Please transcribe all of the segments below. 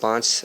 5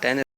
10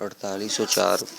4804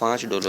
$5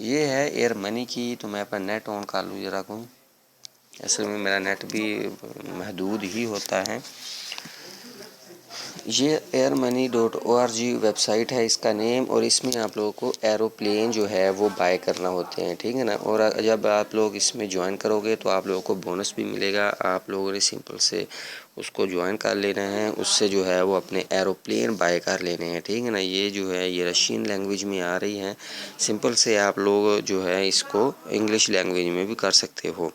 یہ ہے ایئر منی کی. تو میں اپنا نیٹ آن کر لوں ذرا کو. اصل میں میرا نیٹ بھی محدود ہی ہوتا ہے. یہ airmoney.org ویب سائٹ ہے اس کا نیم، اور اس میں آپ لوگوں کو ایروپلین جو ہے وہ بائی کرنا ہوتے ہیں، ٹھیک ہے نا. اور جب آپ لوگ اس میں جوائن کرو گے تو آپ لوگوں کو بونس بھی ملے گا. آپ لوگوں نے سمپل سے اس کو جوائن کر لینا ہے، اس سے جو ہے وہ اپنے ایروپلین بائی کر لینے ہیں، ٹھیک ہے نا. یہ جو ہے یہ رشین لینگویج میں آ رہی ہے. سمپل سے آپ لوگ جو ہے اس کو انگلش لینگویج میں بھی کر سکتے ہو.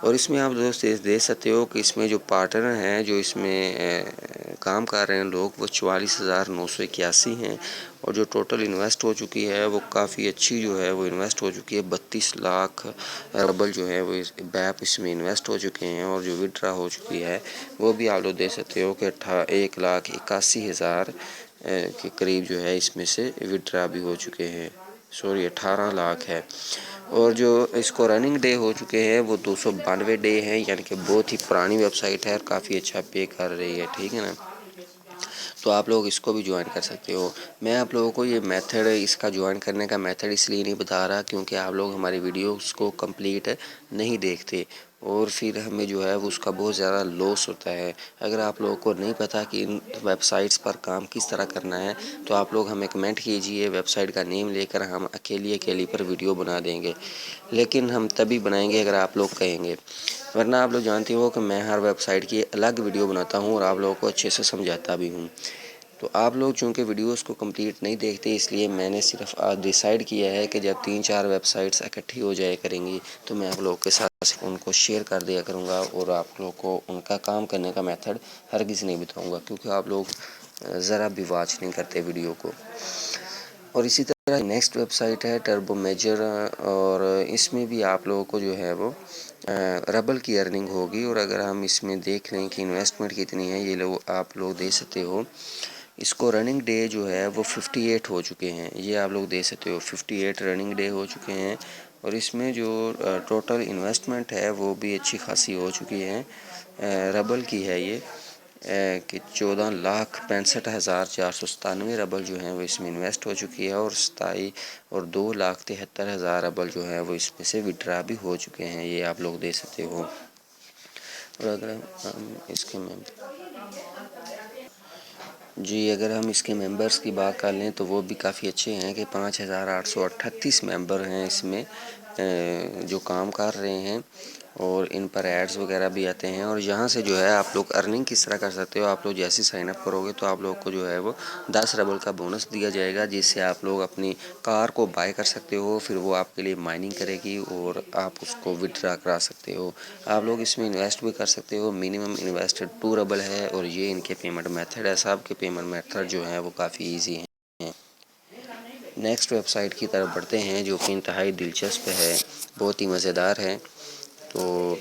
اور اس میں آپ دوست دیکھ سکتے ہو کہ اس میں جو پارٹنر ہیں جو اس میں کام کر رہے ہیں لوگ، وہ 44,981 ہیں. اور جو ٹوٹل انویسٹ ہو چکی ہے وہ کافی اچھی جو ہے وہ انویسٹ ہو چکی ہے. 32 لاکھ ربل جو ہے وہ بیپ اس میں انویسٹ ہو چکے ہیں. اور جو ودرا ہو چکی ہے وہ بھی آپ لوگ دیکھ سکتے ہو کہ 1,81,000 کے قریب جو ہے اس میں سے ودرا بھی ہو چکے ہیں. 18 لاکھ ہے. اور جو اس کو رننگ ڈے ہو چکے ہیں وہ 292 ڈے ہیں، یعنی کہ بہت ہی پرانی ویب سائٹ ہے اور کافی اچھا پے کر رہی ہے، ٹھیک ہے نا. تو آپ لوگ اس کو بھی جوائن کر سکتے ہو. میں آپ لوگوں کو یہ میتھڈ اس کا جوائن کرنے کا میتھڈ اس لیے نہیں بتا رہا کیونکہ آپ لوگ ہماری ویڈیوز کو کمپلیٹ نہیں دیکھتے، اور پھر ہمیں جو ہے وہ اس کا بہت زیادہ لاس ہوتا ہے. اگر آپ لوگوں کو نہیں پتہ کہ ان ویب سائٹس پر کام کس طرح کرنا ہے تو آپ لوگ ہمیں کمنٹ کیجئے، ویب سائٹ کا نیم لے کر ہم اکیلی پر ویڈیو بنا دیں گے. لیکن ہم تبھی بنائیں گے اگر آپ لوگ کہیں گے، ورنہ آپ لوگ جانتے ہو کہ میں ہر ویب سائٹ کی الگ ویڈیو بناتا ہوں اور آپ لوگوں کو اچھے سے سمجھاتا بھی ہوں. تو آپ لوگ چونکہ ویڈیوز کو کمپلیٹ نہیں دیکھتے، اس لیے میں نے صرف آج ڈیسائیڈ کیا ہے کہ جب 3-4 ویب سائٹس اکٹھی ہو جائے کریں گی تو میں آپ لوگوں کے ساتھ ان کو شیئر کر دیا کروں گا، اور آپ لوگوں کو ان کا کام کرنے کا میتھڈ ہرگز نہیں بتاؤں گا کیونکہ آپ لوگ ذرا بھی واچ نہیں کرتے ویڈیو کو. اور اسی طرح نیکسٹ ویب سائٹ ہے ٹربو میجر، اور اس میں بھی آپ لوگوں کو جو ہے وہ ربل کی ارننگ ہوگی. اور اگر ہم اس میں دیکھ لیں کہ انویسٹمنٹ کتنی ہے، یہ لوگ آپ لوگ دیکھ سکتے ہو. اس کو رننگ ڈے جو ہے وہ 58 ہو چکے ہیں، یہ آپ لوگ دیکھ سکتے ہو 58 رننگ ڈے ہو چکے ہیں. اور اس میں جو ٹوٹل انویسٹمنٹ ہے وہ بھی اچھی خاصی ہو چکی ہے. ربل کی ہے یہ کہ 14,65,497 ربل جو ہیں وہ اس میں انویسٹ ہو چکی ہے. اور 2,73,000 ربل جو ہے وہ اس میں سے وڈرا بھی ہو چکے ہیں، یہ آپ لوگ دیکھ سکتے ہو. اور اگر ہم اس کے اگر ہم اس کے ممبرز کی بات کر لیں تو وہ بھی کافی اچھے ہیں کہ 5,838 ممبر ہیں اس میں جو کام کر رہے ہیں. اور ان پر ایڈز وغیرہ بھی آتے ہیں. اور یہاں سے جو ہے آپ لوگ ارننگ کس طرح کر سکتے ہو، آپ لوگ جیسے سائن اپ کرو گے تو آپ لوگ کو جو ہے وہ 10 ربل کا بونس دیا جائے گا، جس سے آپ لوگ اپنی کار کو بائی کر سکتے ہو. پھر وہ آپ کے لیے مائننگ کرے گی اور آپ اس کو وڈرا کرا سکتے ہو. آپ لوگ اس میں انویسٹ بھی کر سکتے ہو. منیمم انویسٹ 2 ربل ہے، اور یہ ان کے پیمنٹ میتھڈ ہے. سب کے پیمنٹ میتھڈ جو ہیں وہ کافی ایزی ہیں. نیکسٹ ویب سائٹ کی طرف بڑھتے ہیں جو کہ انتہائی دلچسپ ہے، بہت ہی مزیدار ہے. تو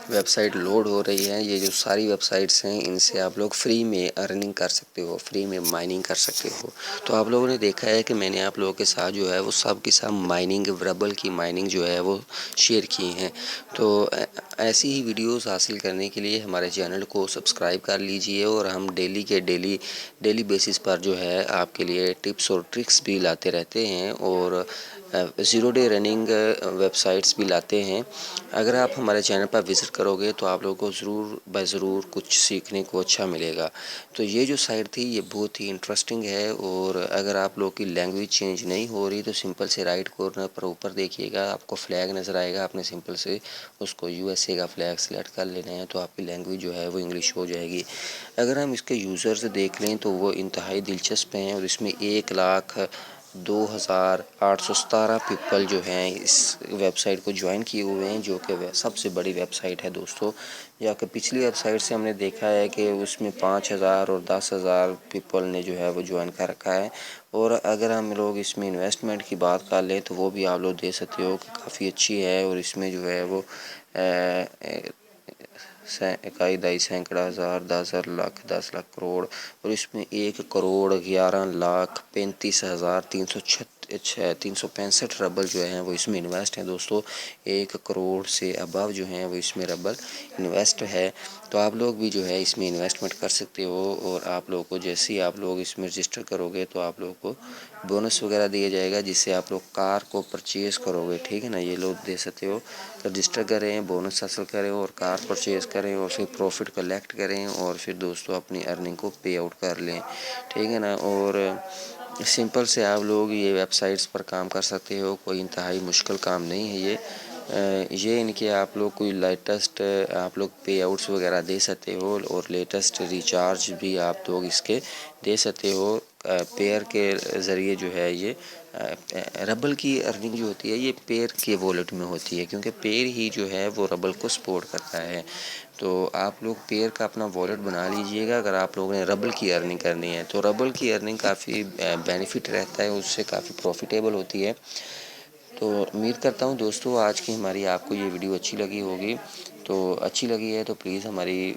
ویب سائٹ لوڈ ہو رہی ہے. یہ جو ساری ویب سائٹس ہیں ان سے آپ لوگ فری میں ارننگ کر سکتے ہو، فری میں مائننگ کر سکتے ہو. تو آپ لوگوں نے دیکھا ہے کہ میں نے آپ لوگوں کے ساتھ جو ہے وہ سب کے ساتھ مائننگ ربل کی مائننگ جو ہے وہ شیئر کی ہیں. تو ایسی ہی ویڈیوز حاصل کرنے کے لیے ہمارے چینل کو سبسکرائب کر لیجئے، اور ہم ڈیلی بیسس پر جو ہے آپ کے لیے ٹپس اور ٹرکس بھی لاتے رہتے ہیں، اور 0 ڈے رننگ ویب سائٹس بھی لاتے ہیں. اگر آپ ہمارے چینل پر وزٹ کرو گے تو آپ لوگوں کو ضرور کچھ سیکھنے کو اچھا ملے گا. تو یہ جو سائٹ تھی یہ بہت ہی انٹرسٹنگ ہے. اور اگر آپ لوگ کی لینگویج چینج نہیں ہو رہی تو سمپل سے رائٹ کارنر پر اوپر دیکھیے گا، آپ کو فلیگ نظر آئے گا. آپ نے سمپل سے اس کو USA کا فلیگ سلیکٹ کر لینا ہے تو آپ کی لینگویج جو ہے وہ انگلش ہو جائے گی. اگر ہم اس کے یوزرز دیکھ لیں تو وہ انتہائی دلچسپ ہیں، اور اس میں 1,02,817 پیپل جو ہیں اس ویب سائٹ کو جوائن کیے ہوئے ہیں، جو کہ سب سے بڑی ویب سائٹ ہے دوستو. یا کہ پچھلی ویب سائٹ سے ہم نے دیکھا ہے کہ اس میں 5,000 اور 10,000 پیپل نے جو ہے وہ جوائن کر رکھا ہے. اور اگر ہم لوگ اس میں انویسٹمنٹ کی بات کر لیں تو وہ بھی آپ لوگ دیکھ سکتے ہو کہ کافی اچھی ہے. اور اس میں جو ہے وہ 1,000 سینکڑا ہزار 10,000 لاکھ 10 لاکھ کروڑ، اور اس میں 1,11,35,336 365 ربل جو ہیں وہ اس میں انویسٹ ہیں دوستوں. 1 کروڑ سے ابو جو ہیں وہ اس میں ربل انویسٹ ہے. تو آپ لوگ بھی جو ہے اس میں انویسٹمنٹ کر سکتے ہو، اور آپ لوگوں کو جیسے ہی آپ لوگ اس میں رجسٹر کرو گے تو آپ لوگوں کو بونس وغیرہ دیا جائے گا، جس سے آپ لوگ کار کو پرچیز کرو گے. ٹھیک ہے نا، یہ لوگ دے سکتے ہو. رجسٹر کریں، بونس حاصل کریں اور کار پرچیز کریں، اور پھر پروفٹ کلیکٹ کریں، اور پھر دوستوں اپنی ارننگ کو پے آؤٹ کر لیں. ٹھیک ہے نا. اور سمپل سے آپ لوگ یہ ویب سائٹس پر کام کر سکتے ہو، کوئی انتہائی مشکل کام نہیں ہے یہ ان کے آپ لوگ کوئی لیٹسٹ آپ لوگ پے آؤٹس وغیرہ دے سکتے ہو، اور لیٹسٹ ریچارج بھی آپ لوگ اس کے دے سکتے ہو. پیئر کے ذریعے جو ہے یہ ربل کی ارننگ جو ہوتی ہے یہ پیئر کے والیٹ میں ہوتی ہے، کیونکہ پیئر ہی جو ہے وہ ربل کو سپورٹ کرتا ہے. تو آپ لوگ پیئر کا اپنا والیٹ بنا لیجئے گا اگر آپ لوگوں نے ربل کی ارننگ کرنی ہے. تو ربل کی ارننگ کافی بینیفٹ رہتا ہے، اس سے کافی پروفیٹیبل ہوتی ہے. تو امید کرتا ہوں دوستو آج کی ہماری آپ کو یہ ویڈیو اچھی لگی ہوگی. تو اچھی لگی ہے تو پلیز ہماری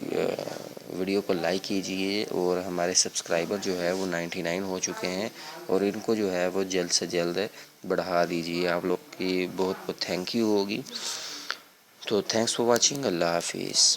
ویڈیو کو لائک کیجئے، اور ہمارے سبسکرائبر جو ہے وہ 99 ہو چکے ہیں، اور ان کو جو ہے وہ جلد سے جلد بڑھا دیجئے. آپ لوگ کی بہت بہت تھینک یو ہوگی. تو تھینکس فار واچنگ. اللہ حافظ.